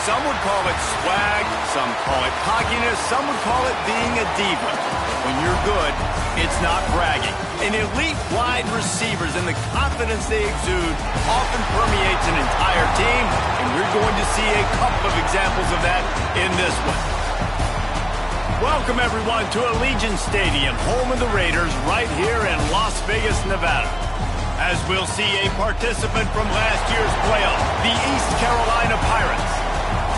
Some would call it swag, some call it cockiness, some would call it being a diva. When you're good, it's not bragging. An elite wide receivers and the confidence they exude often permeates an entire team, and we're going to see a couple of examples of that in this one. Welcome, everyone, to Allegiant Stadium, home of the Raiders, right here in Las Vegas, Nevada. As we'll see a participant from last year's playoff, the East Carolina Pirates,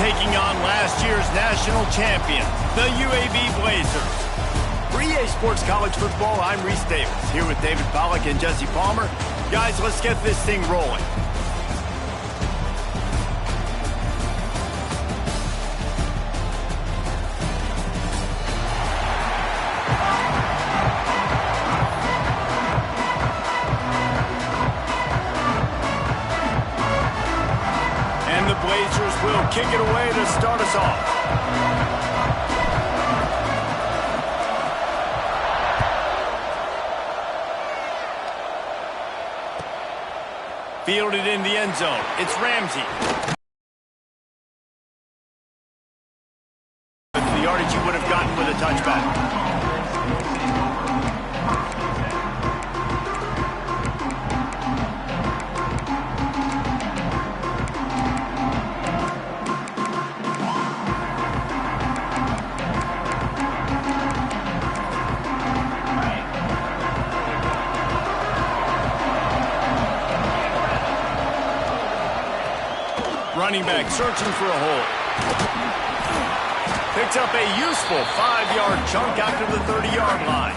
taking on last year's national champion, the UAB Blazers. For EA Sports College Football, I'm Reese Davis, here with David Pollack and Jesse Palmer. Guys, let's get this thing rolling. Blazers will kick it away to start us off. Fielded in the end zone. It's Ramsey. The yardage you would have gotten with a touchback. Running back searching for a hole. Picks up a useful 5-yard chunk after the 30-yard line.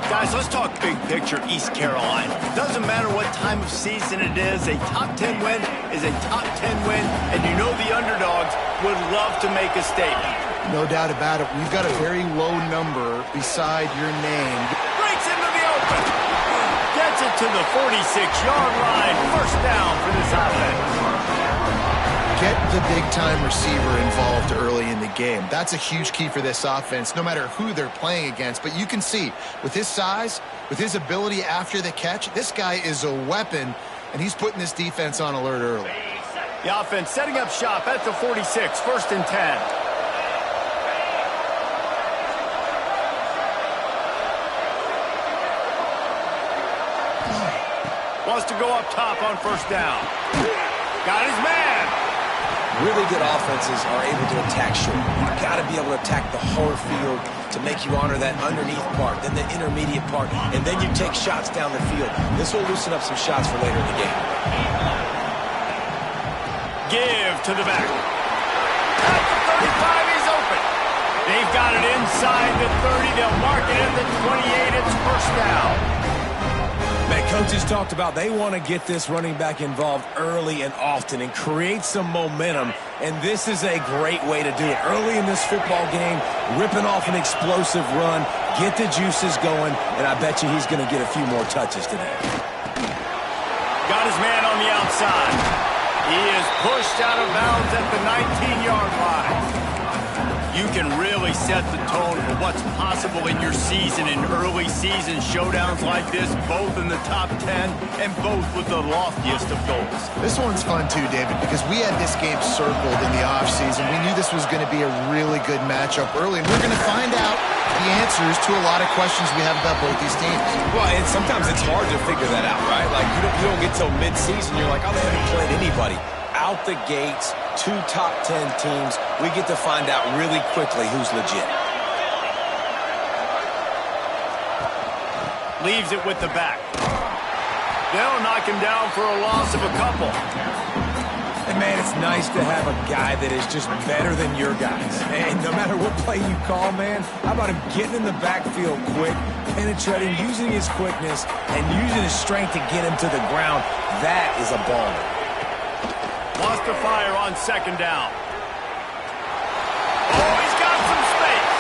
Guys, let's talk big picture East Carolina. Doesn't matter what time of season it is, a top 10 win is a top 10 win, and you know the underdogs would love to make a statement. No doubt about it. We've got a very low number beside your name. Breaks into the open. Gets it to the 46-yard line. First down for this offense. Get the big-time receiver involved early in the game. That's a huge key for this offense, no matter who they're playing against. But you can see, with his size, with his ability after the catch, this guy is a weapon, and he's putting this defense on alert early. The offense setting up shop at the 46, first and 10. Wants to go up top on first down. Got his man. Really good offenses are able to attack short. You've got to be able to attack the whole field to make you honor that underneath part, then the intermediate part, and then you take shots down the field. This will loosen up some shots for later in the game. Give to the back. At the 35, he's open. They've got it inside the 30. They'll mark it at the 28. It's first down. Man, coaches talked about they want to get this running back involved early and often and create some momentum, and this is a great way to do it. Early in this football game, ripping off an explosive run, get the juices going, and I bet you he's going to get a few more touches today. Got his man on the outside. He is pushed out of bounds at the 19-yard line. You can really set the tone for what's possible in your season in early season showdowns like this, both in the top 10 and both with the loftiest of goals. This one's fun too, David, because we had this game circled in the offseason. We knew this was going to be a really good matchup early, and we're going to find out the answers to a lot of questions we have about both these teams. Well, and sometimes it's hard to figure that out, right? Like, you don't get till mid-season, you're like, oh, they haven't played anybody. Out the gates, 2 top 10 teams, we get to find out really quickly who's legit. Leaves it with the back. They'll knock him down for a loss of a couple. And, man, it's nice to have a guy that is just better than your guys. And no matter what play you call, man, how about him getting in the backfield quick, penetrating, using his quickness, and using his strength to get him to the ground? That is a baller. Lost to fire on second down. Oh, he's got some space.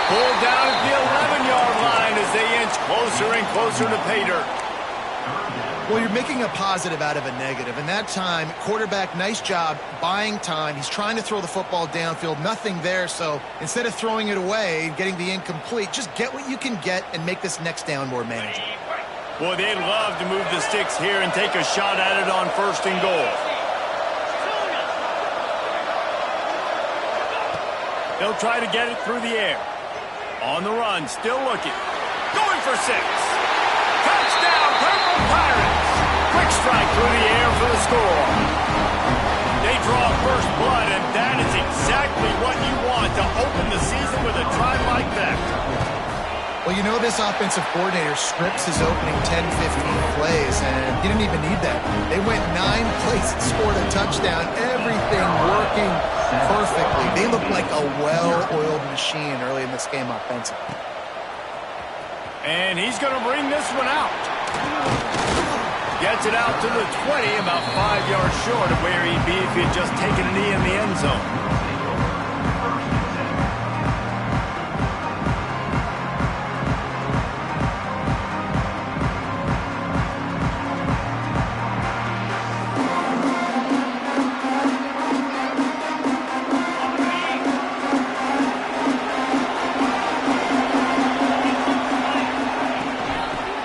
Pulled down at the 11-yard line as they inch closer and closer to pay dirt. Well, you're making a positive out of a negative. And that time, quarterback, nice job buying time. He's trying to throw the football downfield. Nothing there. So instead of throwing it away and getting the incomplete, just get what you can get and make this next down more manageable. Boy, they'd love to move the sticks here and take a shot at it on first and goal. He'll try to get it through the air. On the run, still looking. Going for 6. Touchdown, Purple Pirates! Quick strike through the air for the score. They draw first blood, and that is exactly what you want to open the season with a drive like that. Well, you know this offensive coordinator scripts his opening 10, 15 plays, and he didn't even need that. They went 9 plays and scored a touchdown, everything working perfectly. They look like a well-oiled machine early in this game offensively. And he's going to bring this one out. Gets it out to the 20, about 5 yards short of where he'd be if he had just taken a knee in the end zone.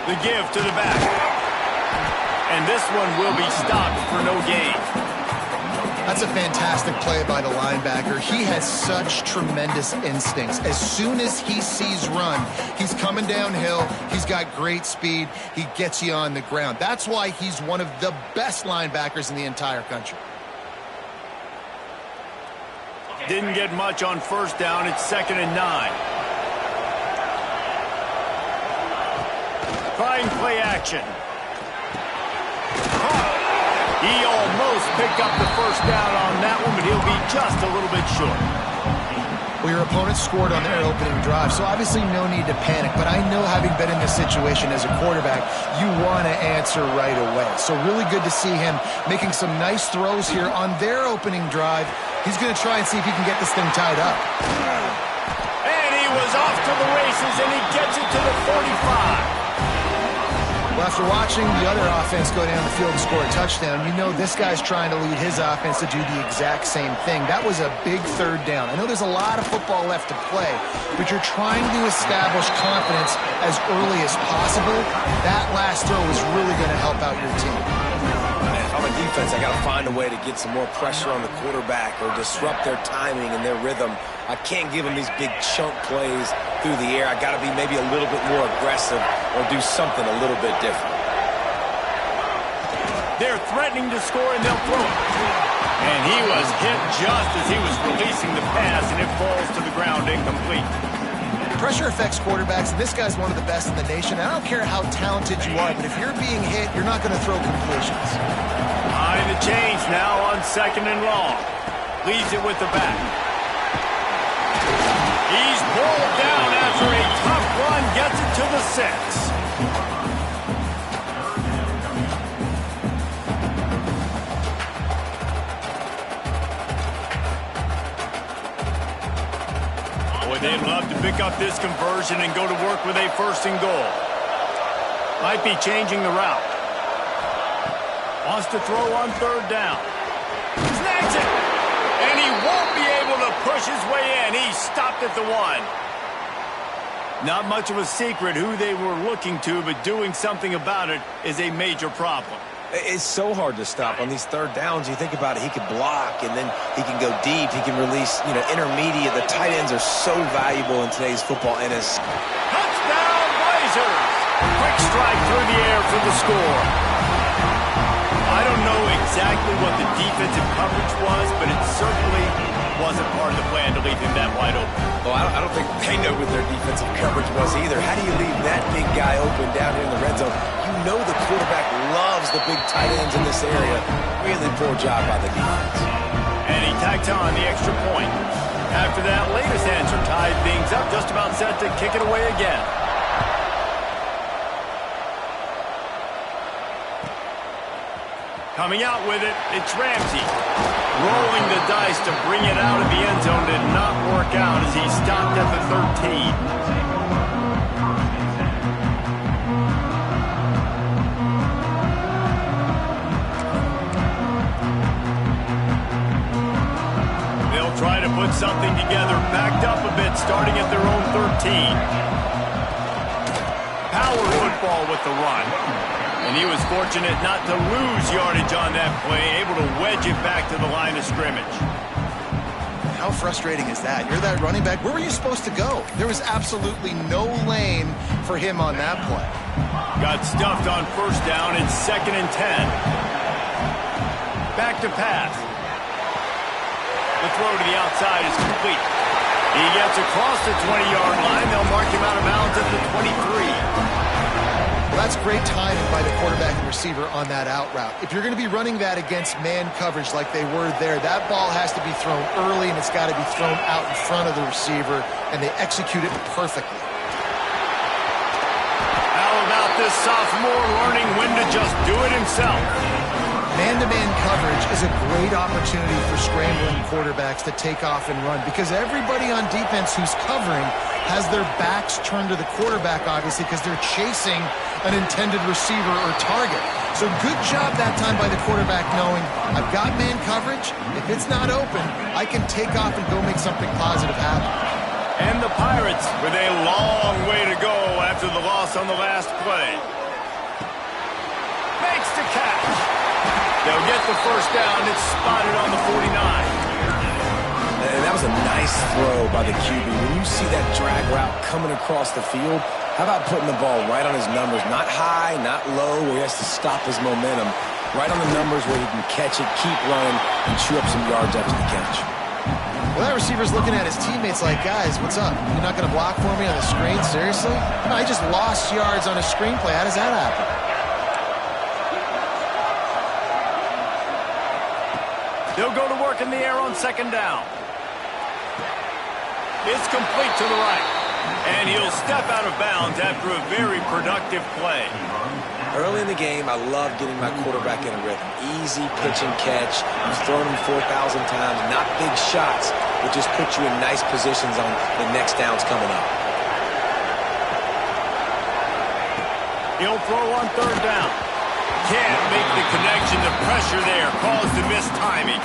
The give to the back. And this one will be stopped for no gain. That's a fantastic play by the linebacker. He has such tremendous instincts. As soon as he sees run, he's coming downhill. He's got great speed. He gets you on the ground. That's why he's one of the best linebackers in the entire country. Didn't get much on first down. It's 2nd and 9. Trying play action. He almost picked up the first down on that one, but he'll be just a little bit short. Well, your opponent scored on their opening drive, so obviously no need to panic. But I know, having been in this situation as a quarterback, you want to answer right away. So really good to see him making some nice throws here on their opening drive. He's going to try and see if he can get this thing tied up. And he was off to the races, and he gets it to the 45. Well, after watching the other offense go down the field and score a touchdown, you know this guy's trying to lead his offense to do the exact same thing. That was a big 3rd down. I know there's a lot of football left to play, but you're trying to establish confidence as early as possible. That last throw is really going to help out your team. If I'm a defense, I got to find a way to get some more pressure on the quarterback or disrupt their timing and their rhythm. I can't give them these big chunk plays through the air. I got to be maybe a little bit more aggressive or do something a little bit different. They're threatening to score, and they'll throw it. And he was hit just as he was releasing the pass, and it falls to the ground incomplete. Pressure affects quarterbacks, and this guy's one of the best in the nation. I don't care how talented you are, but if you're being hit, you're not going to throw completions. Behind the chains now on 2nd and long. Leaves it with the back. He's pulled down after a tough run, gets it to the 6. Boy, they'd love to pick up this conversion and go to work with a 1st and goal. Might be changing the route. Wants to throw on 3rd down. Snags it! And he won't be able to push his way in. He stopped at the 1. Not much of a secret who they were looking to, but doing something about it is a major problem. It's so hard to stop on these 3rd downs. You think about it, he could block, and then he can go deep. He can release, intermediate. The tight ends are so valuable in today's football. And Touchdown, Blazers! Quick strike through the air for the score. I don't know exactly what the defensive coverage was, but it certainly wasn't part of the plan to leave him that wide open. Well, I don't think they know what their defensive coverage was either. How do you leave that big guy open down here in the red zone? You know the quarterback loves the big tight ends in this area. Really poor job by the defense. And he tacked on the extra point. After that latest answer tied things up, just about set to kick it away again. Coming out with it, it's Ramsey. Rolling the dice to bring it out of the end zone did not work out as he stopped at the 13. They'll try to put something together, backed up a bit, starting at their own 13. Power football with the run. And he was fortunate not to lose yardage on that play, able to wedge it back to the line of scrimmage. how frustrating is that? You're that running back. Where were you supposed to go? There was absolutely no lane for him on that play. Got stuffed on first down. It's 2nd and 10. Back to pass. The throw to the outside is complete. He gets across the 20-yard line. They'll mark him out of bounds at the 23. Well, that's great timing by the quarterback and receiver on that out route. If you're going to be running that against man coverage like they were there, that ball has to be thrown early, and it's got to be thrown out in front of the receiver, and they execute it perfectly. How about this sophomore learning when to just do it himself? Man-to-man coverage is a great opportunity for scrambling quarterbacks to take off and run because everybody on defense who's covering has their backs turned to the quarterback, obviously, because they're chasing an intended receiver or target. So good job that time by the quarterback knowing I've got man coverage. If it's not open, I can take off and go make something positive happen. And the Pirates with a long way to go after the loss on the last play. Makes the catch. They'll get the first down. It's spotted on the 49. And that was a nice throw by the QB. When you see that drag route coming across the field, how about putting the ball right on his numbers? Not high, not low, where he has to stop his momentum. Right on the numbers where he can catch it, keep running, and chew up some yards after the catch. Well, that receiver's looking at his teammates like, guys, what's up? You're not going to block for me on the screen? Seriously? No, I just lost yards on a screenplay. How does that happen? They'll go to work in the air on 2nd down. It's complete to the right. And he'll step out of bounds after a very productive play. Early in the game, I love getting my quarterback in a rhythm. Easy pitch and catch. You've thrown him 4,000 times. Not big shots, but just put you in nice positions on the next downs coming up. He'll throw on 3rd down. Can't make the connection. The pressure there caused the missed timing.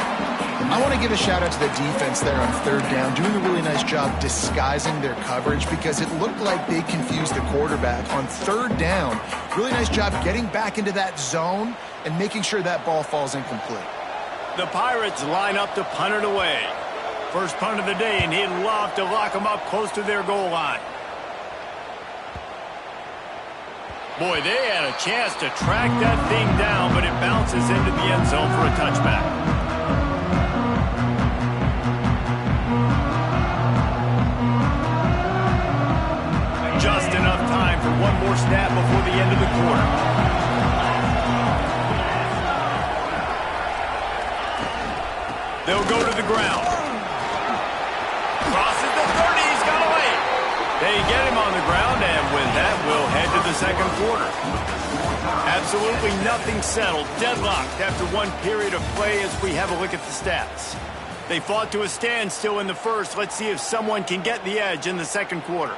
I want to give a shout-out to the defense there on 3rd down, doing a really nice job disguising their coverage because it looked like they confused the quarterback. On 3rd down, really nice job getting back into that zone and making sure that ball falls incomplete. The Pirates line up to punt it away. First punt of the day, and he'd love to lock them up close to their goal line. Boy, they had a chance to track that thing down, but it bounces into the end zone for a touchback. Just enough time for one more snap before the end of the quarter. They'll go to the ground. Crosses the 30. He's got away. They get him on the ground, and with that, we'll head to the 2nd quarter. Absolutely nothing settled. Deadlocked after one period of play as we have a look at the stats. They fought to a standstill in the first. Let's see if someone can get the edge in the 2nd quarter.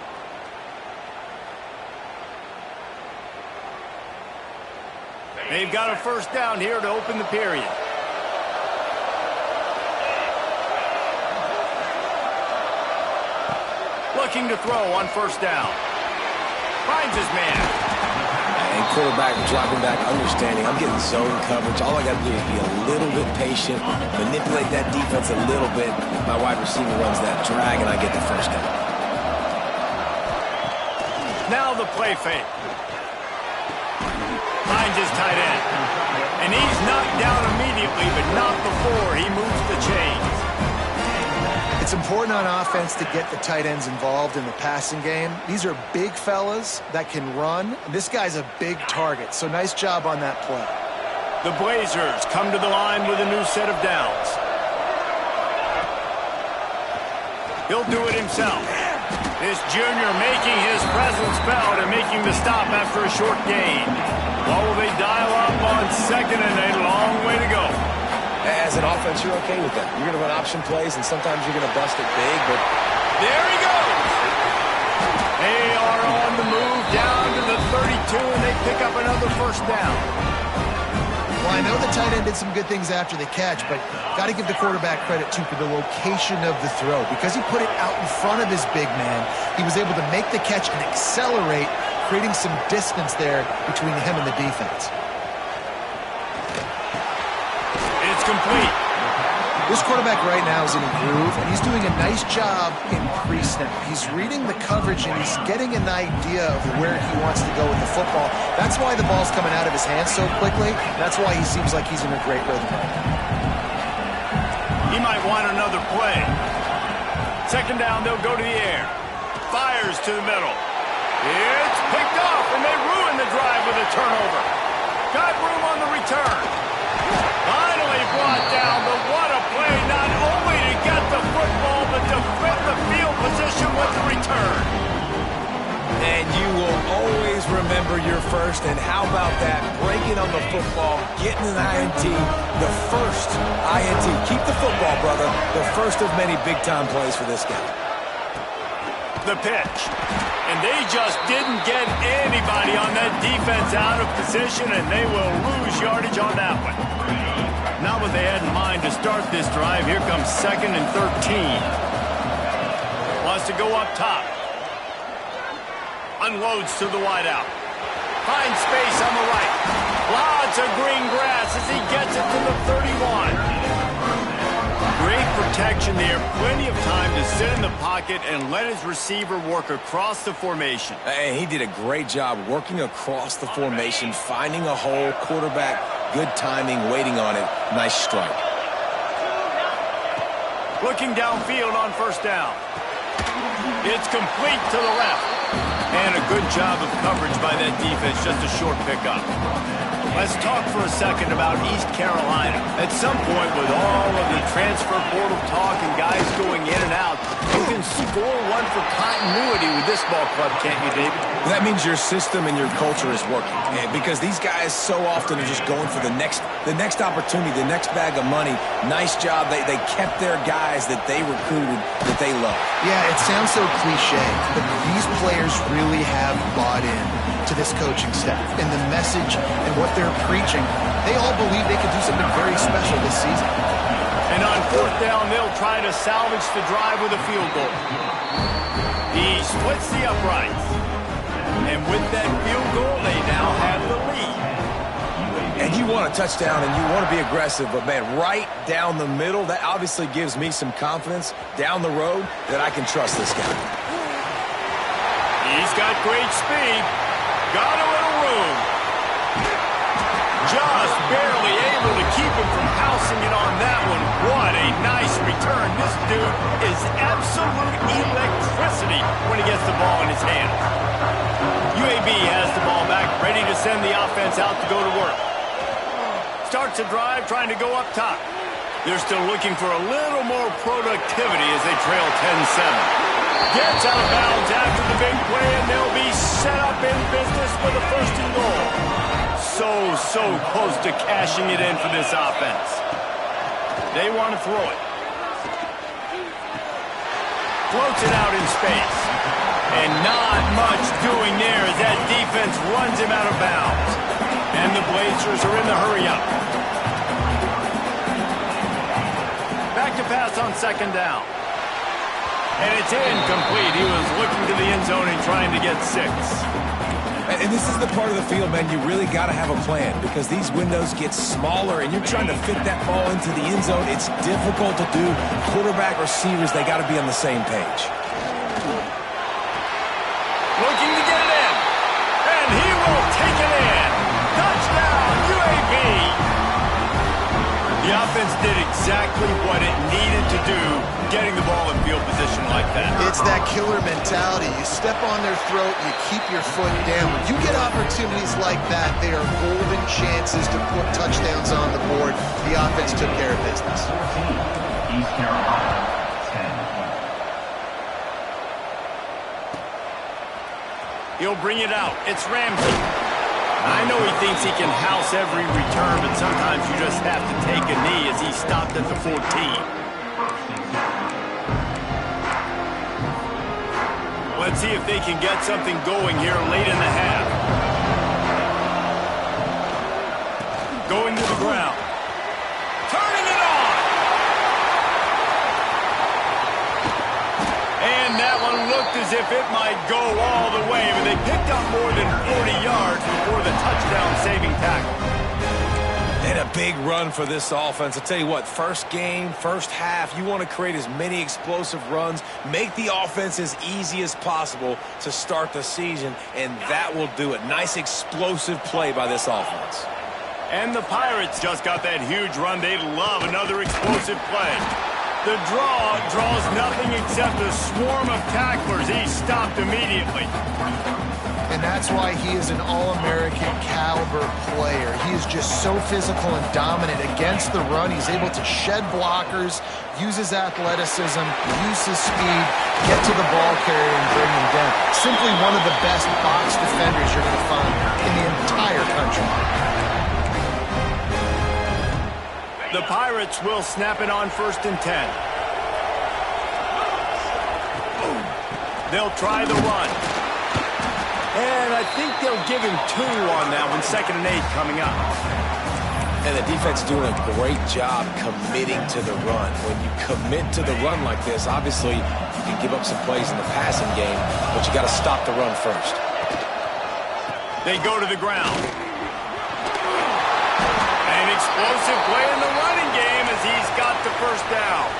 They've got a first down here to open the period. Looking to throw on 1st down. Finds his man. And quarterback dropping back, understanding I'm getting zone coverage. All I got to do is be a little bit patient, manipulate that defense a little bit. My wide receiver runs that drag, and I get the first down. Now the play fake. Finds his tight end. And he's knocked down immediately, but not before he moves the chains. It's important on offense to get the tight ends involved in the passing game. These are big fellas that can run. This guy's a big target, so nice job on that play. The Blazers come to the line with a new set of downs. He'll do it himself. This junior making his presence felt and making the stop after a short gain. What will they dial up on 2nd and a long way to go? As an offense, you're okay with that. You're going to run option plays, and sometimes you're going to bust it big, but... There he goes! They are on the move down to the 32, and they pick up another first down. Well, I know the tight end did some good things after the catch, but got to give the quarterback credit, too, for the location of the throw. Because he put it out in front of his big man, he was able to make the catch and accelerate, creating some distance there between him and the defense. It's complete. This quarterback right now is in a groove, and he's doing a nice job in pre-snap. He's reading the coverage, and he's getting an idea of where he wants to go with the football. That's why the ball's coming out of his hands so quickly. That's why he seems like he's in a great rhythm right now. He might want another play. Second down, they'll go to the air. Fires to the middle. It's picked off, and they ruin the drive with a turnover. Got room on the return. Finally brought down, but what a play, not only to get the football, but to flip the field position with the return. And you will always remember your first, and how about that? Breaking on the football, getting an INT, the first INT. Keep the football, brother. The first of many big-time plays for this guy. The pitch. And they just didn't get anybody on that defense out of position, and they will lose yardage on that one. Not what they had in mind to start this drive. Here comes 2nd and 13. Wants to go up top. Unloads to the wideout. Finds space on the right. Lots of green grass as he gets it to the 31. Great protection there. Plenty of time to sit in the pocket and let his receiver work across the formation. And he did a great job working across the formation, finding a hole, quarterback, good timing, waiting on it. Nice strike. Looking downfield on first down. It's complete to the left. And a good job of coverage by that defense, just a short pickup. Let's talk for a second about East Carolina. At some point, with all of the transfer portal talk and guys going in and out, you can score one for continuity with this ball club, can't you, David? That means your system and your culture is working. Because these guys so often are just going for the next opportunity, the next bag of money. Nice job. They kept their guys that they recruited, that they love. Yeah, it sounds so cliche, but these players really have bought in to this coaching staff and the message and what they're preaching. They all believe they could do something very special this season. And on fourth down, they'll try to salvage the drive with a field goal. He splits the uprights. And with that field goal, they now have the lead. And you want a touchdown and you want to be aggressive, but man, right down the middle, that obviously gives me some confidence down the road that I can trust this guy. He's got great speed. Got a little room. Just barely able to keep him from housing it on that one. What a nice return. This dude is absolute electricity when he gets the ball in his hands. UAB has the ball back, ready to send the offense out to go to work. Starts a drive, trying to go up top. They're still looking for a little more productivity as they trail 10-7. Gets out of bounds after the big play, and they'll be set up in business for the 1st and goal. So close to cashing it in for this offense. They want to throw it. Floats it out in space. And not much doing there as that defense runs him out of bounds. And the Blazers are in the hurry-up. Back to pass on 2nd down. And it's incomplete. He was looking to the end zone and trying to get 6. And this is the part of the field, man, you really got to have a plan because these windows get smaller and you're trying to fit that ball into the end zone. It's difficult to do. Quarterback, receivers, they got to be on the same page. Looking to get it in. And he will take it in. Touchdown, UAB. The offense did exactly what it needed to do, getting the ball in field position like that. It's that killer mentality. You step on their throat, you keep your foot down. When you get opportunities like that, they are golden chances to put touchdowns on the board. The offense took care of business. East Carolina, 10. He'll bring it out. It's Ramsey. I know he thinks he can house every return, but sometimes you just have to take a knee as he stopped at the 14. Let's see if they can get something going here late in the half. Going to the ground. Turning it on! And that one looked as if it might go all the way, but they picked up more than 40 yards before the touchdown-saving tackle. And a big run for this offense. I'll tell you what, first game, first half, you want to create as many explosive runs, make the offense as easy as possible to start the season, and that will do it. Nice explosive play by this offense. And the Pirates just got that huge run. They love another explosive play. The draw draws nothing except a swarm of tacklers. He's stopped immediately. And that's why he is an all-American caliber player. He is just so physical and dominant against the run. He's able to shed blockers, use his athleticism, use his speed, get to the ball carrier and bring him down. Simply one of the best box defenders you're going to find in the entire country. The Pirates will snap it on 1st and 10. They'll try the run. And I think they'll give him 2 on that one. 2nd and 8 coming up. And the defense doing a great job committing to the run. When you commit to the run like this, obviously you can give up some plays in the passing game, but you got to stop the run first. They go to the ground. An explosive play in the running game as he's got the 1st down.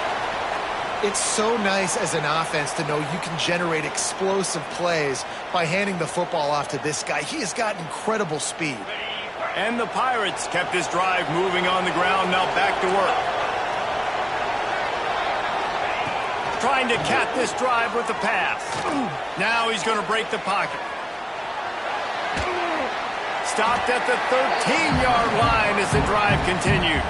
It's so nice as an offense to know you can generate explosive plays by handing the football off to this guy. He has got incredible speed. And the Pirates kept this drive moving on the ground. Now back to work. Trying to cap this drive with the pass. Now he's going to break the pocket. Stopped at the 13-yard line as the drive continues.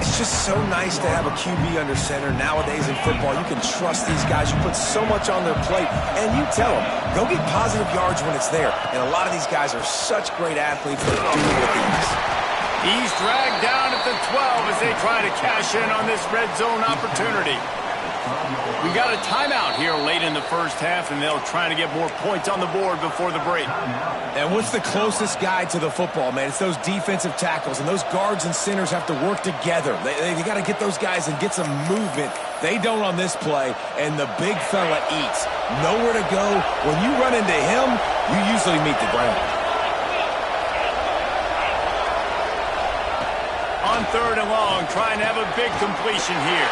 It's just so nice to have a QB under center. Nowadays in football, you can trust these guys. You put so much on their plate, and you tell them, go get positive yards when it's there. And a lot of these guys are such great athletes that do it with ease. He's dragged down at the 12 as they try to cash in on this red zone opportunity. We got a timeout here late in the 1st half, and they'll try to get more points on the board before the break. And what's the closest guy to the football, man? It's those defensive tackles, and those guards and centers have to work together. They got to get those guys and get some movement. They don't on this play, and the big fella eats. Nowhere to go. When you run into him, you usually meet the ground. On 3rd and long, trying to have a big completion here.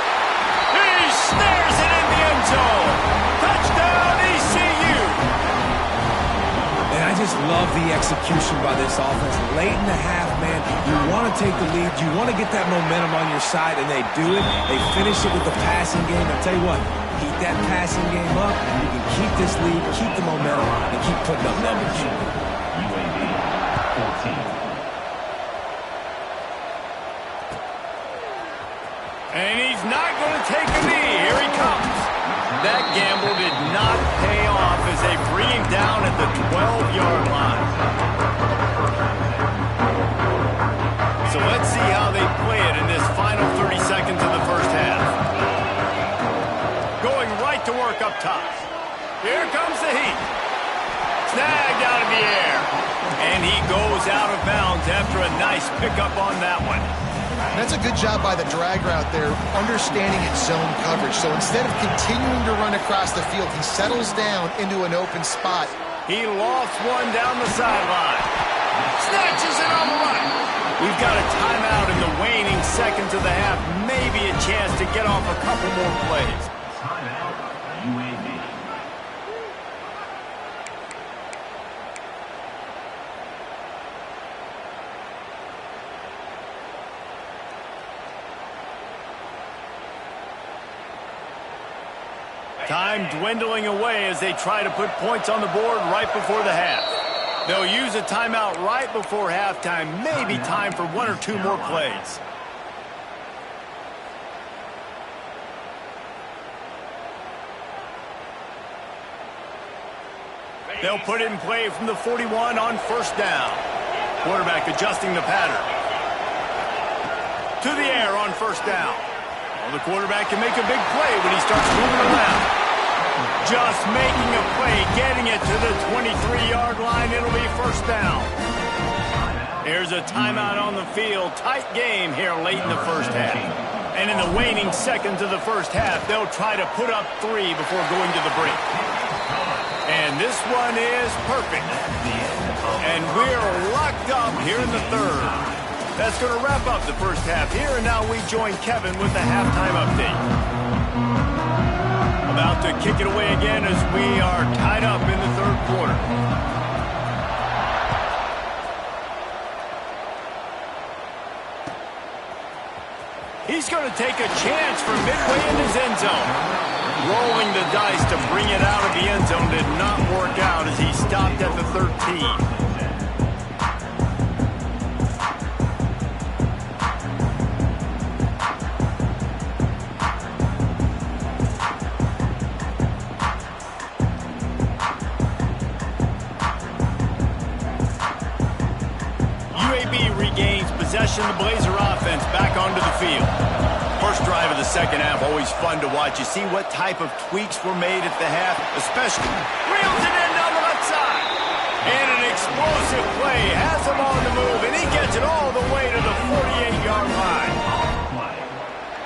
He snares it in the end zone. Touchdown, ECU. And I just love the execution by this offense. Late in the half, man, you want to take the lead. You want to get that momentum on your side, and they do it. They finish it with the passing game. I'll tell you what, keep that passing game up, and you can keep this lead, keep the momentum, and keep putting up numbers. UAB 14. And he's not going to take a knee. Here he comes. That gamble did not pay off as they bring him down at the 12-yard line. So let's see how they play it in this final 30 seconds of the 1st half. Going right to work up top. Here comes the heat. Snagged out of the air. And he goes out of bounds after a nice pickup on that one. That's a good job by the drag route there, understanding its zone coverage. So instead of continuing to run across the field, he settles down into an open spot. He lofts one down the sideline. Snatches it on the run. We've got a timeout in the waning seconds of the half. Maybe a chance to get off a couple more plays. Timeout, UAB. Time dwindling away as they try to put points on the board right before the half. They'll use a timeout right before halftime. Maybe time for 1 or 2 more plays. They'll put it in play from the 41 on 1st down. Quarterback adjusting the pattern. To the air on 1st down. Well, the quarterback can make a big play when he starts moving around. Just making a play, getting it to the 23-yard line. It'll be 1st down. Here's a timeout on the field. Tight game here late in the 1st half. And in the waning seconds of the 1st half, they'll try to put up 3 before going to the break. And this one is perfect. And we're locked up here in the 3rd. That's going to wrap up the first half here, and now we join Kevin with the halftime update. About to kick it away again as we are tied up in the third quarter. He's going to take a chance from midway in his end zone. Rolling the dice to bring it out of the end zone did not work out as he stopped at the 13. Possession, the Blazer offense back onto the field. First drive of the second half, always fun to watch. You see what type of tweaks were made at the half, especially reels it in down the left side. And an explosive play has him on the move, and he gets it all the way to the 48-yard line.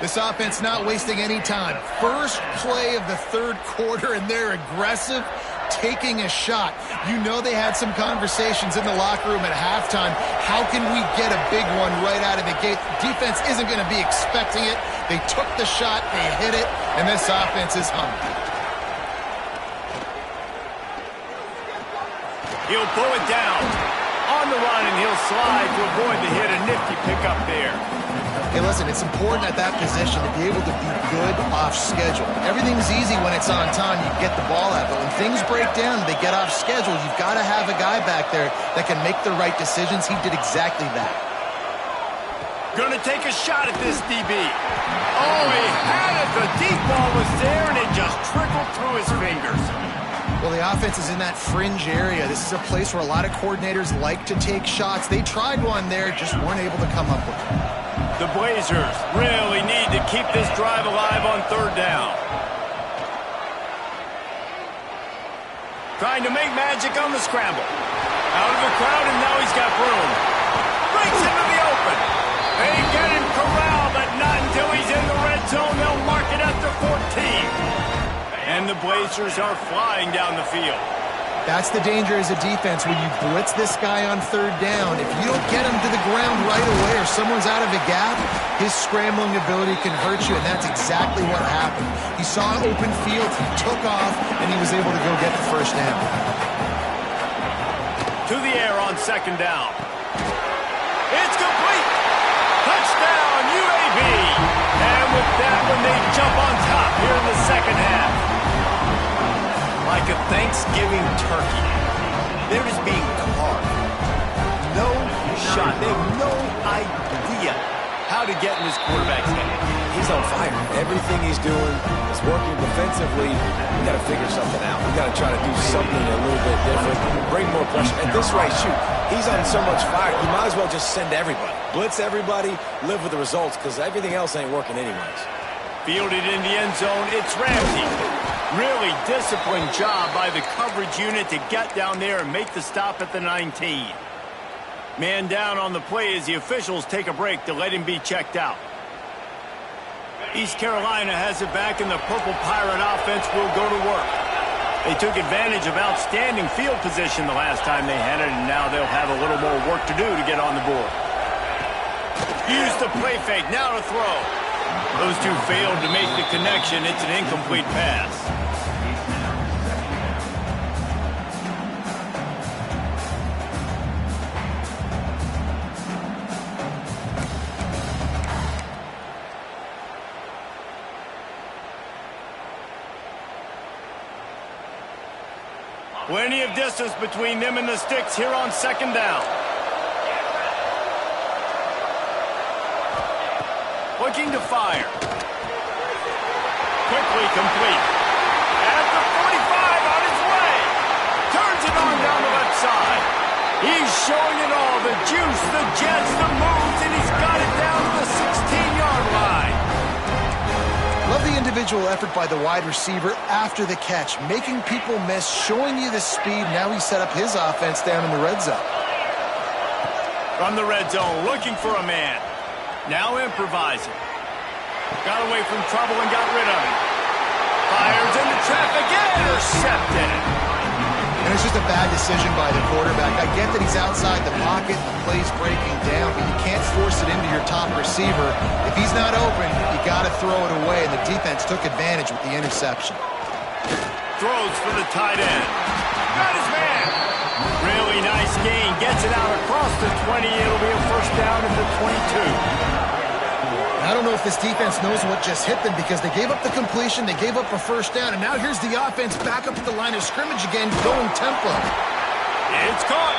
This offense not wasting any time. First play of the third quarter, and they're aggressive, taking a shot. You know they had some conversations in the locker room at halftime. How can we get a big one right out of the gate? Defense isn't going to be expecting it. They took the shot, they hit it, and this offense is hungry. He'll pull it down. On the run, and he'll slide to avoid the hit. A nifty pickup there. Hey, listen, it's important at that position to be able to be good off schedule. Everything's easy when it's on time. You get the ball out. But when things break down, they get off schedule. You've got to have a guy back there that can make the right decisions. He did exactly that. Going to take a shot at this DB. Oh, he had it. The deep ball was there, and it just trickled through his fingers. Well, the offense is in that fringe area. This is a place where a lot of coordinators like to take shots. They tried one there, just weren't able to come up with it. The Blazers really need to keep this drive alive on third down. Trying to make magic on the scramble. Out of the crowd, and now he's got room. Breaks into the open. They get him corralled, but not until he's in the red zone. They'll mark it at the 14. And the Blazers are flying down the field. That's the danger as a defense. When you blitz this guy on third down, if you don't get him to the ground right away or someone's out of a gap, his scrambling ability can hurt you, and that's exactly what happened. He saw an open field, he took off, and he was able to go get the first down. To the air on second down. It's complete. Touchdown, UAB. And with that one, they jump on top here in the second half. Like a Thanksgiving turkey. They're just being carved. No shot. They have no idea how to get in this quarterback's head. He's on fire. Everything he's doing is working defensively. We got to figure something out. We got to try to do something a little bit different. Bring more pressure. At this rate, shoot, he's on so much fire. You might as well just send everybody. Blitz everybody. Live with the results because everything else ain't working anyways. Fielded in the end zone. It's Ramsey. Really disciplined job by the coverage unit to get down there and make the stop at the 19. Man down on the play as the officials take a break to let him be checked out. East Carolina has it back, and the Purple Pirate offense will go to work. They took advantage of outstanding field position the last time they had it, and now they'll have a little more work to do to get on the board. Use the play fake, now to throw. Those two failed to make the connection. It's an incomplete pass. Plenty of distance between them and the sticks here on second down. Looking to fire. Quickly complete. At the 45 on his way. Turns it on down the left side. He's showing it all. The juice, the jets, the moves, and he's got it down to the 16-yard line. Love the individual effort by the wide receiver after the catch, making people miss, showing you the speed. Now he set up his offense down in the red zone. From the red zone, looking for a man. Now improvising. Got away from trouble and got rid of it. Fires into traffic, intercepted. And it's just a bad decision by the quarterback. I get that he's outside the pocket, the play's breaking down, but you can't force your top receiver. If he's not open, you got to throw it away, and the defense took advantage with the interception. Throws for the tight end. Got his man. Really nice gain. Gets it out across the 20. It'll be a first down at the 22. I don't know if this defense knows what just hit them because they gave up the completion, they gave up a first down, and now here's the offense back up at the line of scrimmage again, going tempo. It's caught.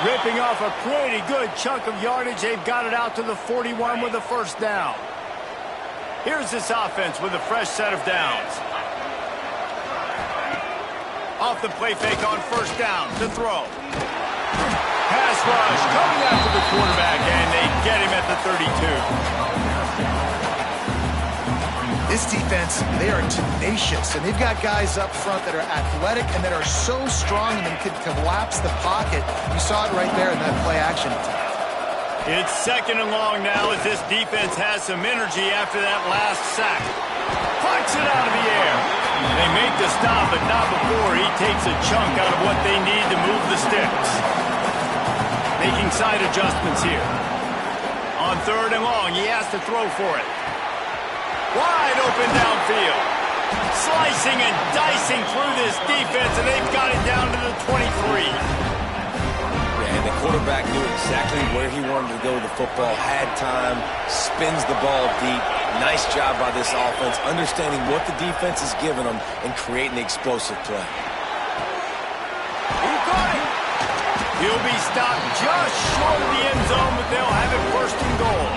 Ripping off a pretty good chunk of yardage. They've got it out to the 41 with a first down. Here's this offense with a fresh set of downs. Off the play fake on first down to throw. Pass rush coming after the quarterback, and they get him at the 32. This defense, they are tenacious, and they've got guys up front that are athletic and that are so strong and can collapse the pocket. You saw it right there in that play action attempt. It's second and long now as this defense has some energy after that last sack. Pucks it out of the air. They make the stop, but not before he takes a chunk out of what they need to move the sticks. Making side adjustments here. On third and long, he has to throw for it. Wide open downfield. Slicing and dicing through this defense, and they've got it down to the 23. And the quarterback knew exactly where he wanted to go with the football, had time, spins the ball deep. Nice job by this offense, understanding what the defense is giving them and creating the explosive play. He caught it. He'll be stopped just short of the end zone, but they'll have it first and goal.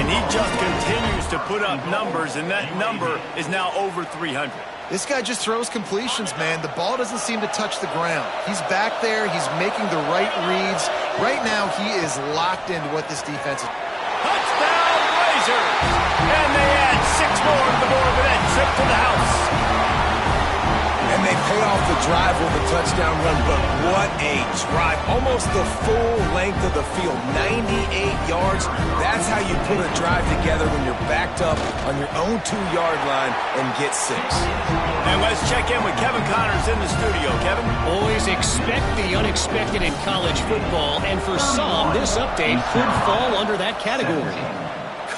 And he just continues to put up numbers, and that number is now over 300. This guy just throws completions, man. The ball doesn't seem to touch the ground. He's back there. He's making the right reads. Right now, he is locked into what this defense is. Touchdown, Blazers! And they add 6 more to the board with that trip to the house. And they pay off the drive with a touchdown run, but what a drive. Almost the full length of the field, 98 yards. That's how you put a drive together when you're backed up on your own 2-yard line and get 6. And let's check in with Kevin Connors in the studio. Kevin? Always expect the unexpected in college football, and for some, this update could fall under that category.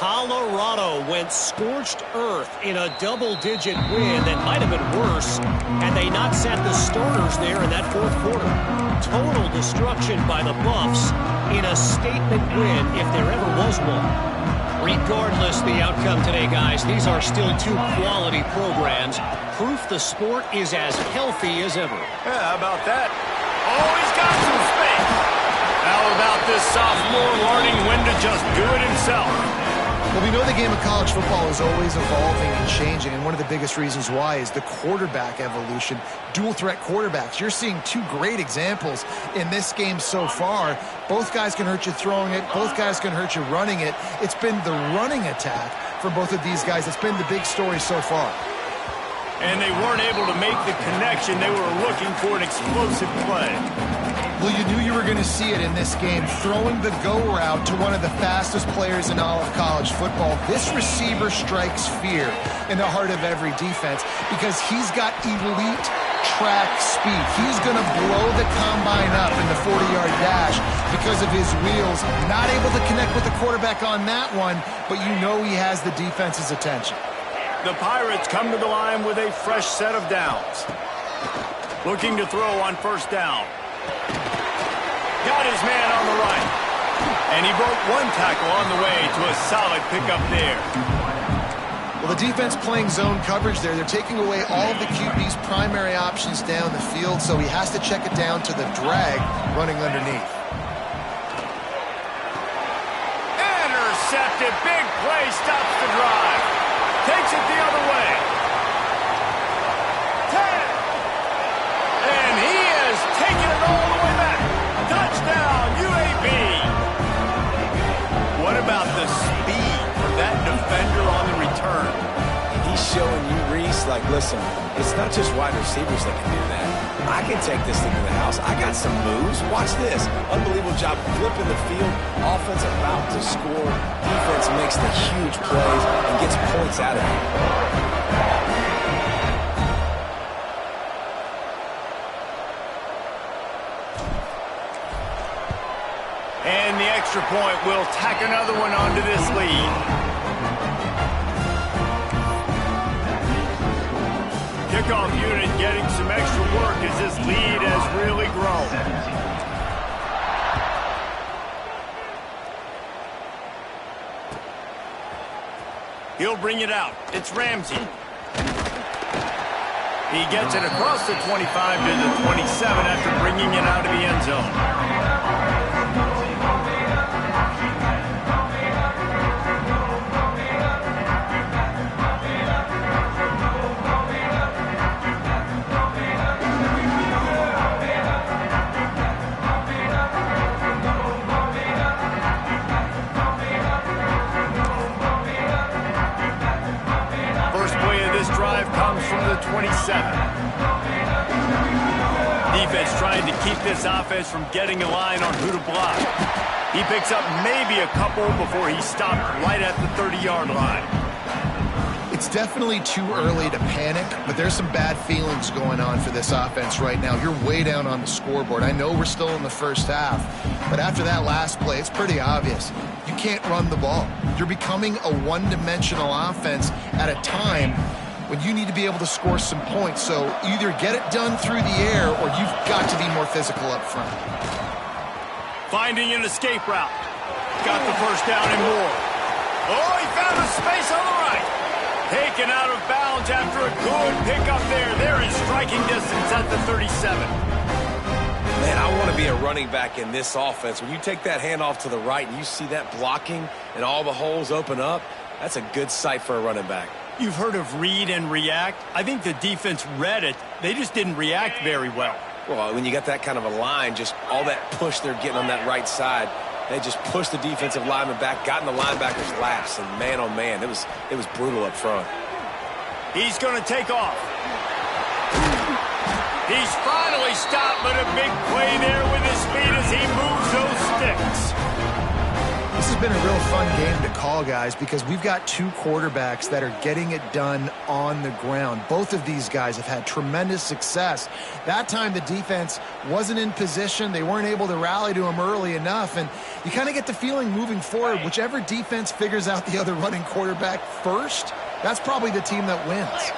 Colorado went scorched earth in a double-digit win that might have been worse had they not sat the starters there in that fourth quarter. Total destruction by the Buffs in a statement win if there ever was one. Regardless the outcome today, guys, these are still 2 quality programs. Proof the sport is as healthy as ever. Yeah, how about that? Oh, he's got some space. How about this sophomore learning when to just do it himself? Well, we know the game of college football is always evolving and changing, and one of the biggest reasons why is the quarterback evolution, dual-threat quarterbacks. You're seeing 2 great examples in this game so far. Both guys can hurt you throwing it. Both guys can hurt you running it. It's been the running attack for both of these guys that's been the big story so far. And they weren't able to make the connection. They were looking for an explosive play. Well, you knew you were going to see it in this game, throwing the go route to one of the fastest players in all of college football. This receiver strikes fear in the heart of every defense because he's got elite track speed. He's going to blow the combine up in the 40-yard dash because of his wheels. Not able to connect with the quarterback on that one, but you know he has the defense's attention. The Pirates come to the line with a fresh set of downs. Looking to throw on first down. Got his man on the right. And he broke 1 tackle on the way to a solid pickup there. Well, the defense playing zone coverage there. They're taking away all of the QB's primary options down the field, so he has to check it down to the drag running underneath. Intercepted. Big play. Stops the drive. Takes it the other way. 10. And he is taking it all the way back. Touchdown, UAB. What about the speed from that defender on the return? He's showing you, Reese, like, listen, it's not just wide receivers that can do that. I can take this thing to the house. I got some moves. Watch this. Unbelievable job flipping the field. Offense about to score. Defense makes the huge plays and gets points out of it. And the extra point will tack another one onto this lead. Kickoff unit getting some extra work as this lead has really grown. He'll bring it out. It's Ramsey. He gets it across the 25 to the 27 after bringing it out of the end zone. From the 27. Defense trying to keep this offense from getting a line on who to block. He picks up maybe a couple before he stopped right at the 30-yard line. It's definitely too early to panic, but there's some bad feelings going on for this offense right now. You're way down on the scoreboard. I know we're still in the first half, but after that last play, it's pretty obvious. You can't run the ball. You're becoming a one-dimensional offense at a time when you need to be able to score some points. So either get it done through the air or you've got to be more physical up front. Finding an escape route. Got the first down and more. Oh, he found a space on the right. Taken out of bounds after a good pickup there. They're in striking distance at the 37. Man, I want to be a running back in this offense. When you take that handoff to the right and you see that blocking and all the holes open up, that's a good sight for a running back. You've heard of read and react. I think the defense read it. They just didn't react very well. Well, when you got that kind of a line, just all that push they're getting on that right side, they just pushed the defensive lineman back, got in the linebacker's laps, and man, oh man, it was brutal up front. He's going to take off. He's finally stopped, but a big play there with his feet as he moves those sticks. This has been a real fun game to call, guys, because we've got two quarterbacks that are getting it done on the ground. Both of these guys have had tremendous success. That time the defense wasn't in position. They weren't able to rally to him early enough, and you kind of get the feeling moving forward, whichever defense figures out the other running quarterback first, that's probably the team that wins.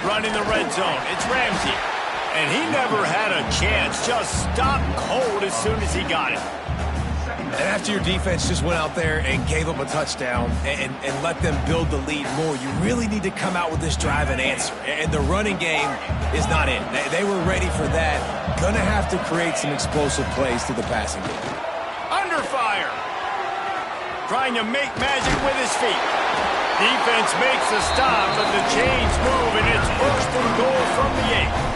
Running the red zone, it's Ramsey. And he never had a chance, just stopped cold as soon as he got it. And after your defense just went out there and gave up a touchdown and let them build the lead more, you really need to come out with this drive and answer. And the running game is not in. They were ready for that. Gonna have to create some explosive plays through the passing game. Under fire. Trying to make magic with his feet. Defense makes a stop, but the chains move, and it's first and goal from the 8.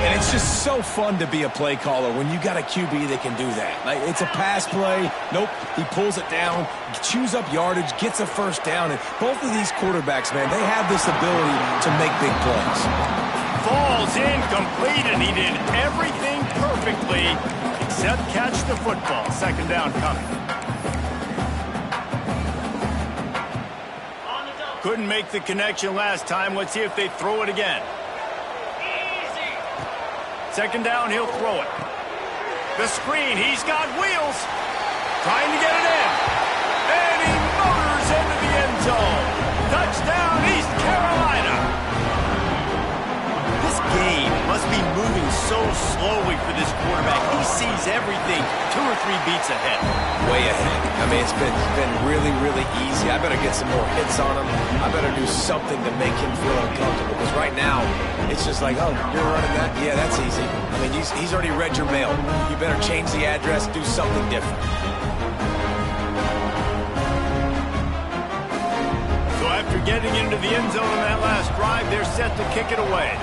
And it's just so fun to be a play caller when you got a QB that can do that. Like, it's a pass play. Nope, he pulls it down, chews up yardage, gets a first down. And both of these quarterbacks, man, they have this ability to make big plays. Falls incomplete, and he did everything perfectly except catch the football. Second down coming. Couldn't make the connection last time. Let's see if they throw it again. Second down, he'll throw it. The screen, he's got wheels. Trying to get it in. And he motors into the end zone. Touchdown, East Carolina. This game must be moving so slowly for this quarterback. He sees everything 2 or 3 beats ahead. Way ahead. I mean, it's been really, really easy. I better get some more hits on him. I better do something to make him feel uncomfortable. Because right now, it's just like, oh, you're running that? Yeah, that's easy. I mean, he's already read your mail. You better change the address, do something different. So after getting into the end zone on that last drive, they're set to kick it away.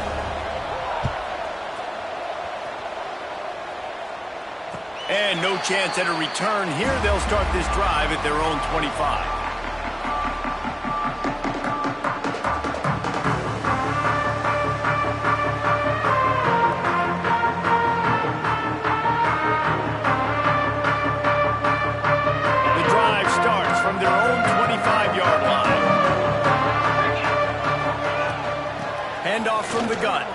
And no chance at a return here. They'll start this drive at their own 25. From the gun.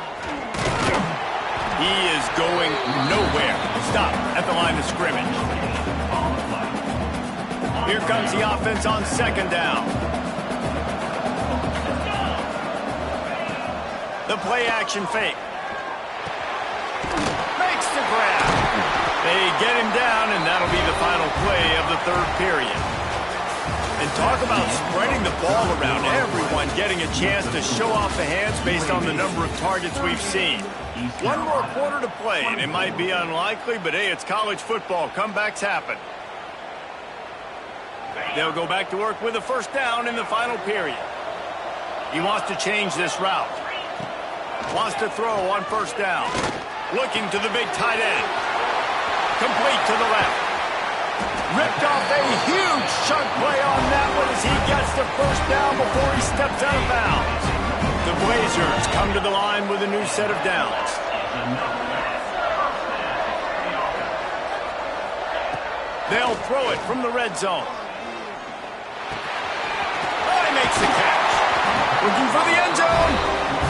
He is going nowhere. Stop at the line of scrimmage. Here comes the offense on second down. The play action fake. Makes the grab. They get him down, and that'll be the final play of the third period. And talk about spreading the ball around, everyone getting a chance to show off the hands based on the number of targets we've seen. One more quarter to play, and it might be unlikely, but hey, it's college football. Comebacks happen. They'll go back to work with a first down in the final period. He wants to change this route. Wants to throw on first down. Looking to the big tight end. Complete to the left. Ripped off a huge chunk play on that one as he gets the first down before he steps out of bounds. The Blazers come to the line with a new set of downs. They'll throw it from the red zone. Oh, he makes the catch. Looking for the end zone.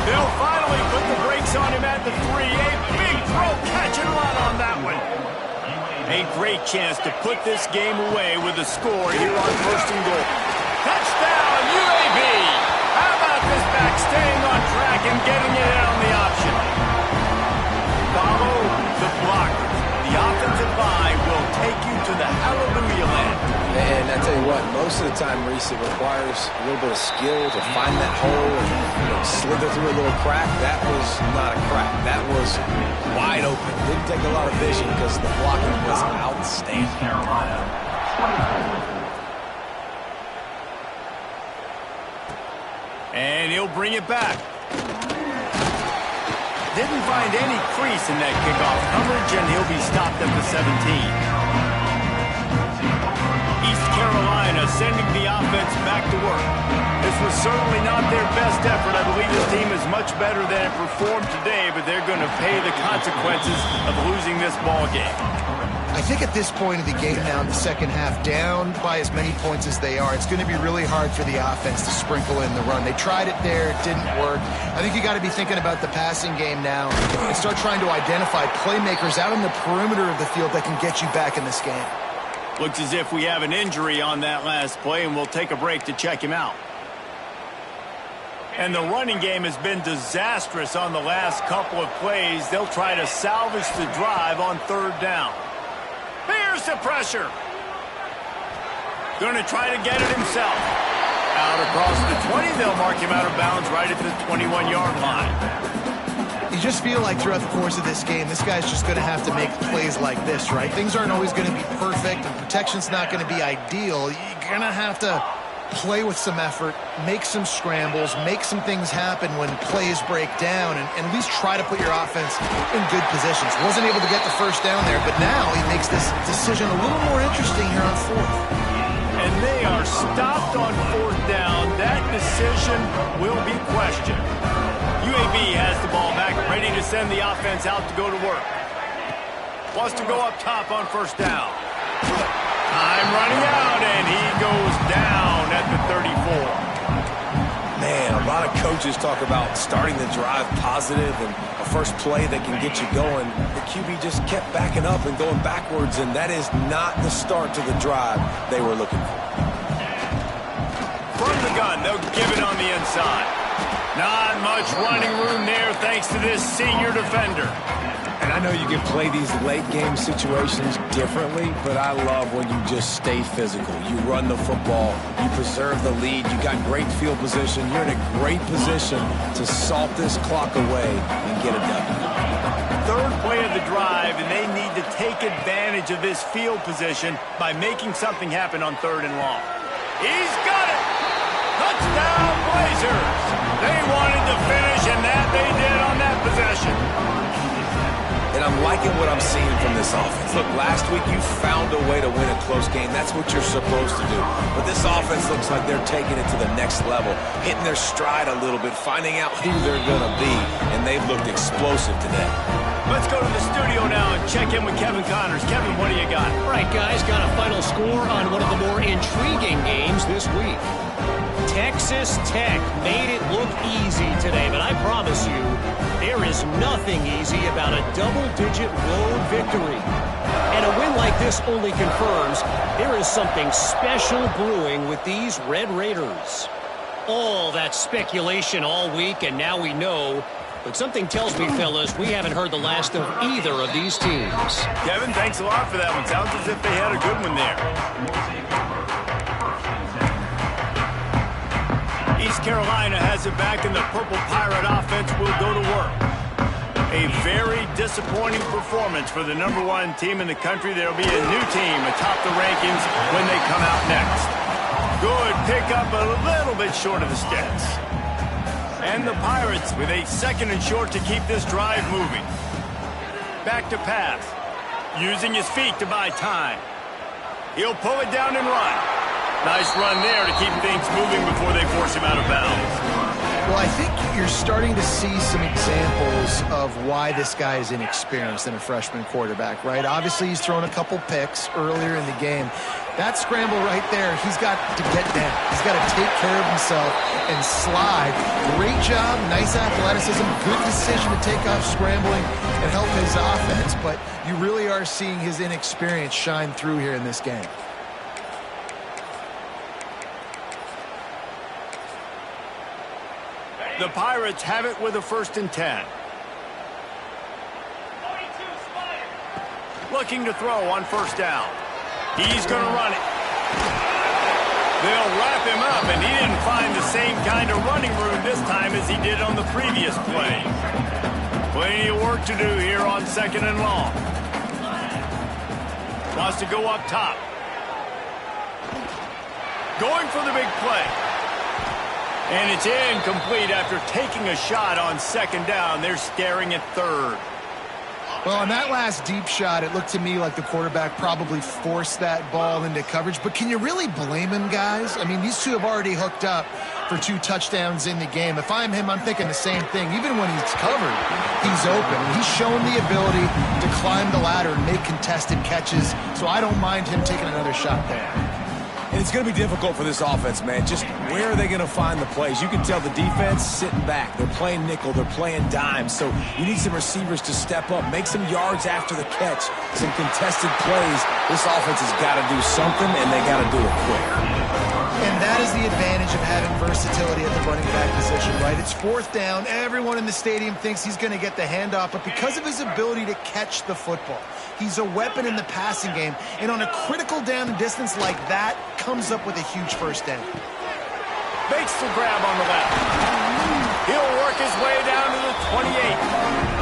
They'll finally put the brakes on him at the 3. A big throw, catch and run on that one. A great chance to put this game away with a score here on first and goal. Touchdown, UAB! How about this back staying on track and getting it in on the option? Follow the blockers. The offensive line will take you to the hallelujah land. And I tell you what, most of the time, Reese, it requires a little bit of skill to find that hole and slither through a little crack. That was not a crack. That was wide open. Didn't take a lot of vision because the blocking was outstanding. East Carolina. And he'll bring it back. Didn't find any crease in that kickoff coverage, and he'll be stopped at the 17. East Carolina sending the offense back to work. This was certainly not their best effort. I believe this team is much better than it performed today, but they're going to pay the consequences of losing this ball game. I think at this point of the game now in the second half, down by as many points as they are, it's going to be really hard for the offense to sprinkle in the run. They tried it there, it didn't work. I think you got to be thinking about the passing game now and start trying to identify playmakers out on the perimeter of the field that can get you back in this game. Looks as if we have an injury on that last play, and we'll take a break to check him out. And the running game has been disastrous on the last couple of plays. They'll try to salvage the drive on third down. Here's the pressure. Going to try to get it himself. Out across the 20, they'll mark him out of bounds right at the 21-yard line. You just feel like throughout the course of this game, this guy's just going to have to make plays like this, right? Things aren't always going to be perfect, and protection's not going to be ideal. You're going to have to play with some effort, make some scrambles, make some things happen when plays break down, and at least try to put your offense in good positions. Wasn't able to get the first down there, but now he makes this decision a little more interesting here on fourth. And they are stopped on fourth down. That decision will be questioned. UAB has the ball back, ready to send the offense out to go to work. Wants to go up top on first down. Time running out, and he goes down at the 34. Man, a lot of coaches talk about starting the drive positive and a first play that can get you going. The QB just kept backing up and going backwards, and that is not the start to the drive they were looking for. From the gun, they'll give it on the inside. Not much running room there thanks to this senior defender. And I know you can play these late-game situations differently, but I love when you just stay physical. You run the football, you preserve the lead, you got great field position, you're in a great position to salt this clock away and get a W. Third play of the drive, and they need to take advantage of this field position by making something happen on third and long. He's got it! Touchdown, Blazers! They wanted to finish, and that they did on that possession. And I'm liking what I'm seeing from this offense. Look, last week you found a way to win a close game. That's what you're supposed to do. But this offense looks like they're taking it to the next level, hitting their stride a little bit, finding out who they're going to be, and they've looked explosive today. Let's go to the studio now and check in with Kevin Connors. Kevin, what do you got? All right, guys, got a final score on one of the more intriguing games this week. Texas Tech made it look easy today, but I promise you, there is nothing easy about a double-digit road victory. And a win like this only confirms there is something special brewing with these Red Raiders. All that speculation all week, and now we know. But something tells me, fellas, we haven't heard the last of either of these teams. Kevin, thanks a lot for that one. Sounds as if they had a good one there. East Carolina has it back, and the Purple Pirate offense will go to work. A very disappointing performance for the #1 team in the country. There will be a new team atop the rankings when they come out next. Good pickup, a little bit short of the sticks. And the Pirates with a 2nd and short to keep this drive moving. Back to pass. Using his feet to buy time. He'll pull it down and run. Nice run there to keep things moving before they force him out of bounds. Well, I think you're starting to see some examples of why this guy is inexperienced in a freshman quarterback, right? Obviously, he's thrown a couple picks earlier in the game. That scramble right there, he's got to get down. He's got to take care of himself and slide. Great job, nice athleticism, good decision to take off scrambling and help his offense, but you really are seeing his inexperience shine through here in this game. The Pirates have it with a 1st and 10. Looking to throw on 1st down. He's going to run it. They'll wrap him up, and he didn't find the same kind of running room this time as he did on the previous play. Plenty of work to do here on 2nd and long. Wants to go up top. Going for the big play. And it's incomplete after taking a shot on 2nd down. They're staring at 3rd. Well, on that last deep shot, it looked to me like the quarterback probably forced that ball into coverage. But can you really blame him, guys? I mean, these two have already hooked up for 2 touchdowns in the game. If I'm him, I'm thinking the same thing. Even when he's covered, he's open. He's shown the ability to climb the ladder and make contested catches. So I don't mind him taking another shot there. And it's going to be difficult for this offense, man. Just where are they going to find the plays? You can tell the defense sitting back. They're playing nickel. They're playing dime. So you need some receivers to step up, make some yards after the catch, some contested plays. This offense has got to do something, and they got to do it quick. And that is the advantage of having versatility at the running back position, right? It's 4th down. Everyone in the stadium thinks he's going to get the handoff, but because of his ability to catch the football, he's a weapon in the passing game. And on a critical down and distance like that, comes up with a huge 1st down. Makes the grab on the left. He'll work his way down to the 28.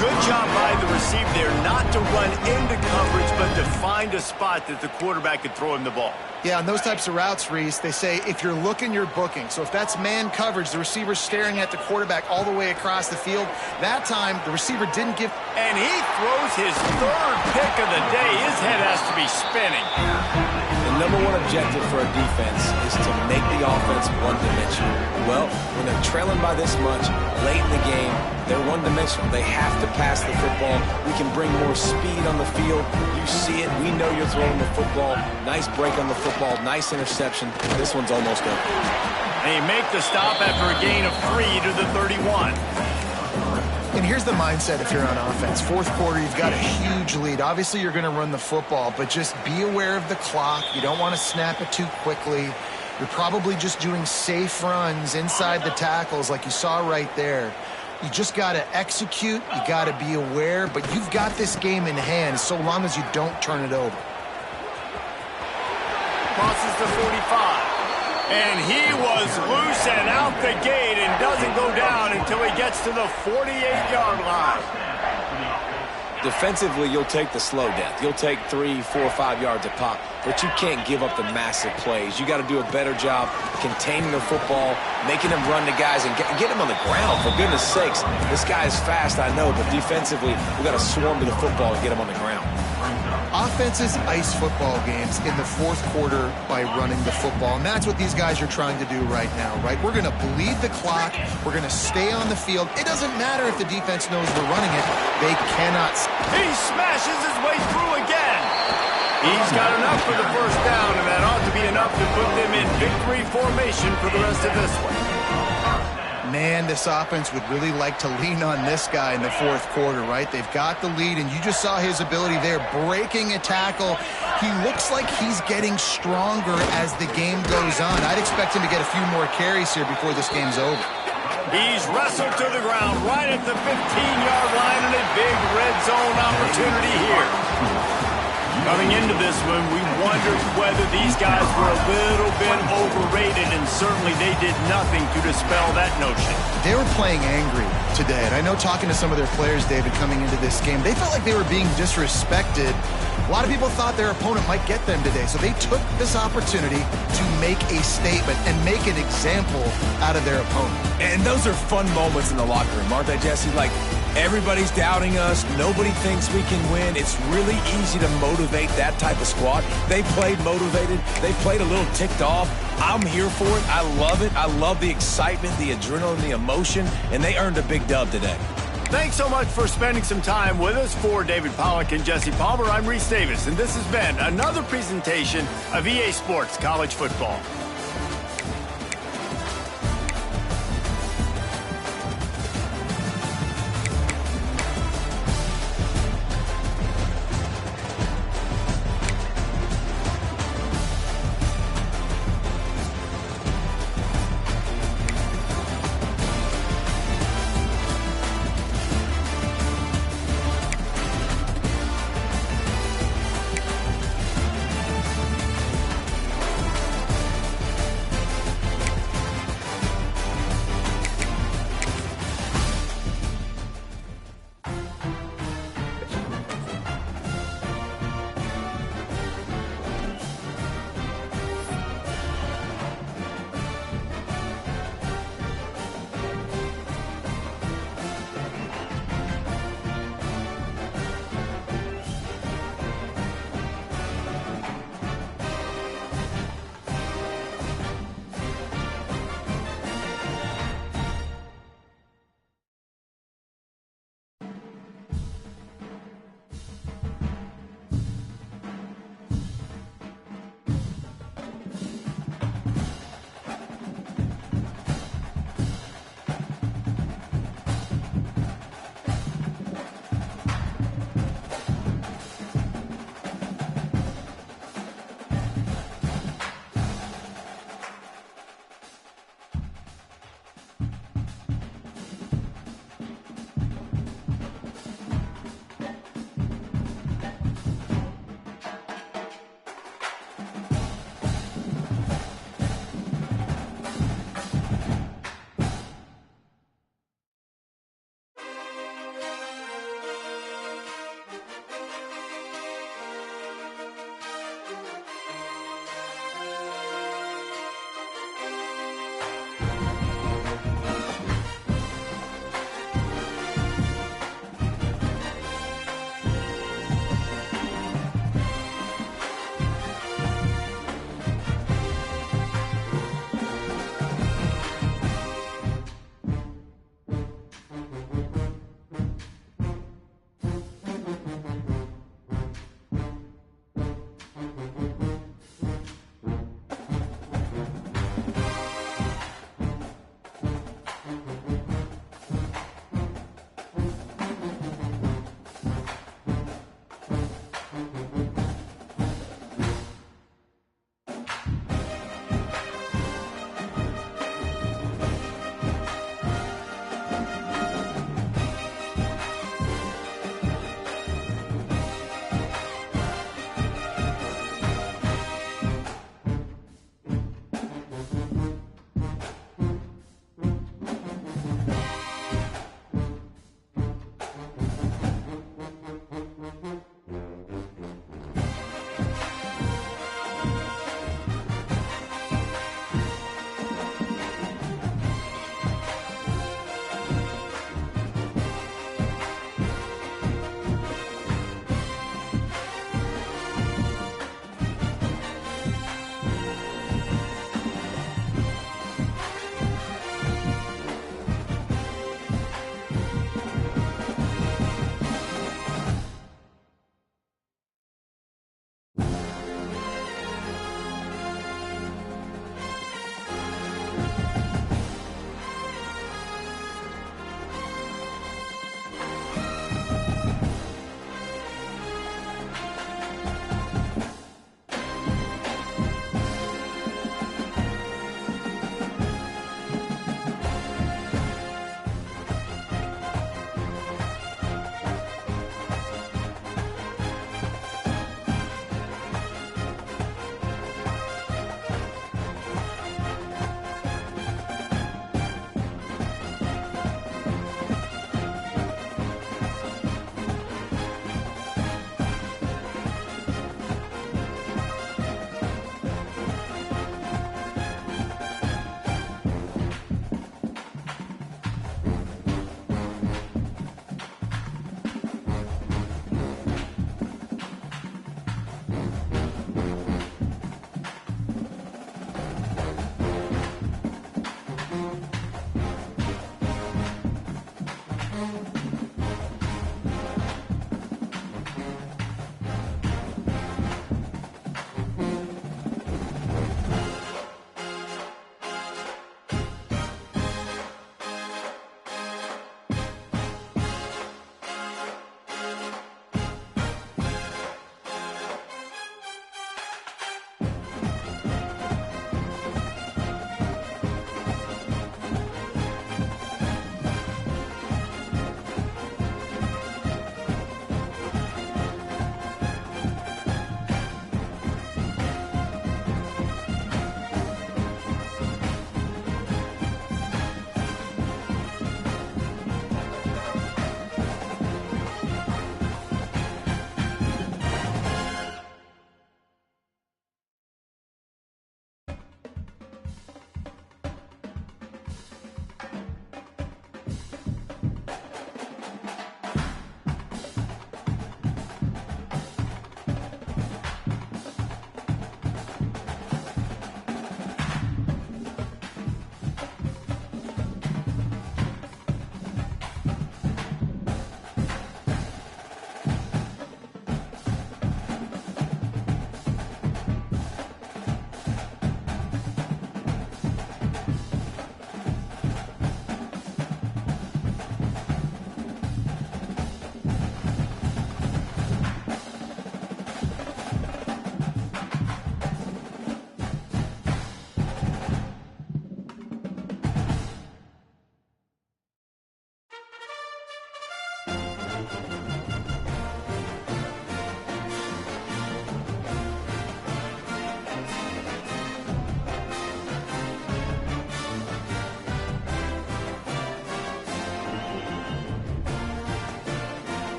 Good job by the receiver there, not to run into coverage, but to find a spot that the quarterback could throw him the ball. Yeah, on those types of routes, Reese, they say if you're looking, you're booking. So if that's man coverage, the receiver's staring at the quarterback all the way across the field. That time, the receiver didn't give... And he throws his 3rd pick of the day. His head has to be spinning. The #1 objective for a defense is to make the offense one-dimensional. Well, when they're trailing by this much, late in the game, they're one-dimensional. They have to pass the football. We can bring more speed on the field. You see it. We know you're throwing the football. Nice break on the football. Nice interception. This one's almost over. They make the stop after a gain of 3 to the 31. And here's the mindset if you're on offense. 4th quarter, you've got a huge lead. Obviously, you're going to run the football, but just be aware of the clock. You don't want to snap it too quickly. You're probably just doing safe runs inside the tackles like you saw right there. You just got to execute. You got to be aware, but you've got this game in hand so long as you don't turn it over. Crosses the 45. And he was loose and out the gate and doesn't go down until he gets to the 48-yard line. Defensively, you'll take the slow death. You'll take 3, 4, 5 yards a pop, but you can't give up the massive plays. You got to do a better job containing the football, making them run to guys, and get them on the ground. For goodness sakes, this guy is fast, I know, but defensively, we got to swarm to the football and get him on the ground. Offenses ice football games in the 4th quarter by running the football, and that's what these guys are trying to do right now, right? We're going to bleed the clock. We're going to stay on the field. It doesn't matter if the defense knows we're running it. They cannot. He smashes his way through again. He's got enough for the 1st down, and that ought to be enough to put them in victory formation for the rest of this one. Man, this offense would really like to lean on this guy in the fourth quarter, right? They've got the lead, and you just saw his ability there, breaking a tackle. He looks like he's getting stronger as the game goes on. I'd expect him to get a few more carries here before this game's over. He's wrestled to the ground right at the 15-yard line, and a big red zone opportunity here. Coming into this one, we wondered whether these guys were a little bit overrated, and certainly they did nothing to dispel that notion. They were playing angry today, and I know talking to some of their players, David, coming into this game, they felt like they were being disrespected. A lot of people thought their opponent might get them today, so they took this opportunity to make a statement and make an example out of their opponent. And those are fun moments in the locker room, aren't they, Jesse? Like, everybody's doubting us. Nobody thinks we can win. It's really easy to motivate that type of squad. They played motivated. They played a little ticked off. I'm here for it. I love it. I love the excitement, the adrenaline, the emotion, and they earned a big dub today. Thanks so much for spending some time with us. For David Pollack and Jesse Palmer, I'm Reese Davis, and this has been another presentation of EA Sports College Football.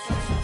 Thanks.